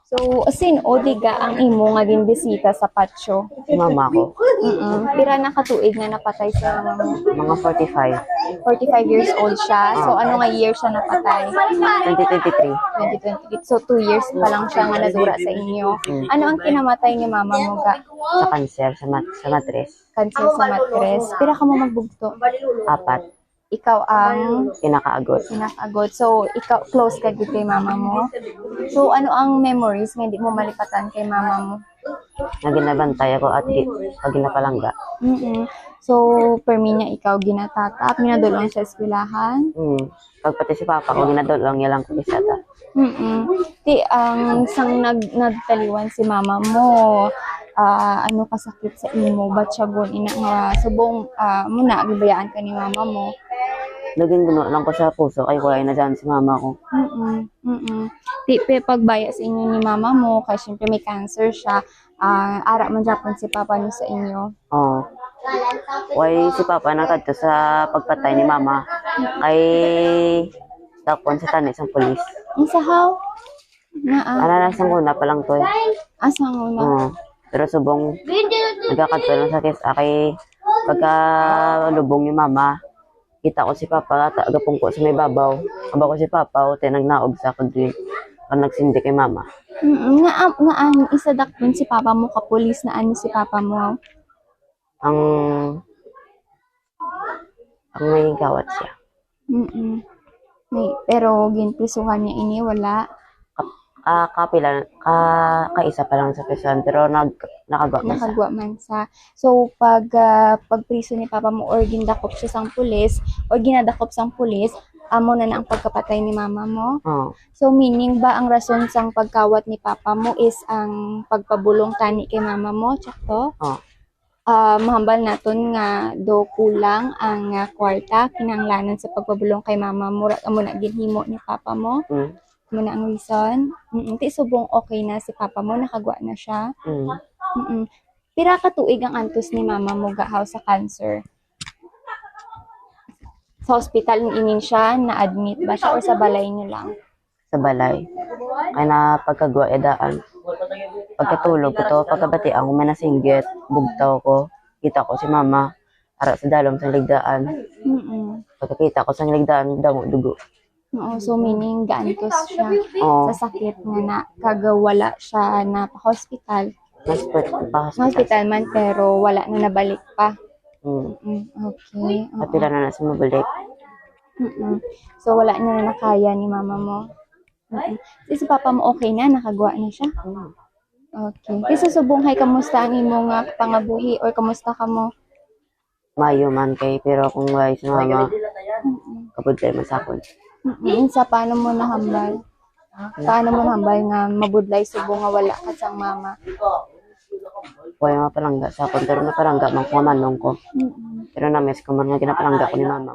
So, asin, o diga ang imo nga bisita sa patio. Mama ko, Pira na katuig na napatay sa mama mo. mga 45, 45 years old siya. So, ano nga year siya napatay? 2023. 2028. So, 2 years pa lang siya nga nadura sa inyo. Ano ang kinamatay ni mama mo ga? Sa cancer, sa matres. Cancer sa matres. Pira ka mo magbugto? 4, Ikaw ang pinakaagot. pinakagot. So, ikaw, close ka gid kay mama mo. So, ano ang memories nga hindi mo malipatan kay mama mo? Naginabantay ako at pag ginapalangga. So, per niya ikaw ginatatak, minadulong sa eskwelahan. Pag pati si Papa ko, ginadulong niya lang ko isa ta. Ti, ang sang nagtaliwan si mama mo, ano kasakit sa imo, ba't siya gun ina nga subong muna, gibayaan ka ni mama mo. Naging guno lang ko sa puso, kay kuya na dyan si mama ko. Ti, pagbaya sa inyo ni mama mo, kaya syempre may cancer siya, ara man Japon si papa niyo sa inyo. Oo. Why si Papa nakadto sa pagpatay ni Mama kay tapon sa tanis ng pulis. Ang sahaw? Aranasan ko na pa lang to eh. Asang una? Oo. Pero subong nagkakadto lang sa kes kay pagka lubong ni Mama, kita ko si Papa agapong ko sa may babaw. Aba ko si Papa o nagnaog sa kudri pag nagsindi kay Mama. Nga isa dakpon si papa mo ka pulis na ano si papa mo? Ang may kawat siya. Pero ginprisuhan niya ini wala. Kaisa pa lang sa pesan pero nakagwa man sa. Nakagwa man sa. So pagpriso ni papa mo or gindakop siya sang pulis or ginadakop sang pulis, amo na ang pagkapatay ni mama mo. Oo. So meaning ba ang rason sang pagkawat ni papa mo is ang pagpabulong tani kay mama mo, tsakto? Oo. Mahambal naton nga do kulang ang kwarta kinahanglanan sa pagpabulong kay mama mo amo na ginhimo ni papa mo. Mo na ang reason. Ti subong okay na si papa mo, nakagwa na siya. Pira ka tuig ang antos ni mama mo gahaw sa cancer? Sa hospital inin siya na-admit ba siya or sa balay niyo lang? Sa balay. Kaya na pagkagwa edaan. Pagkatulog ko to, pagkabati ang manasinggit, bugtaw ko, kita ko si Mama, para sa dalom sa ligdaan. Pagkakita ko sa ligdaan, damo dugo. Oo, so meaning gaantos siya Oo. sa sakit nga na kagawala siya na pa-hospital. Hospital man pero wala na nabalik pa. Okay. Kapila na sa mabalik. So wala na nakaya ni mama mo. Si papa mo okay na, nakagawa na siya. Okay. Kasi subonghay, kamusta ang imong pangabuhi or kamusta ka mo? Mayo man kay, pero kung wala si Mama, kapag tayo masakon. Sa paano mo nahambal? Paano mo nahambal nga mabudlay subong nga wala ka sang mama? Kaya mapalangga sa akon, pero napalangga man ko manong ko. Pero na-miss ko man nga ginapalangga ko ni Mama.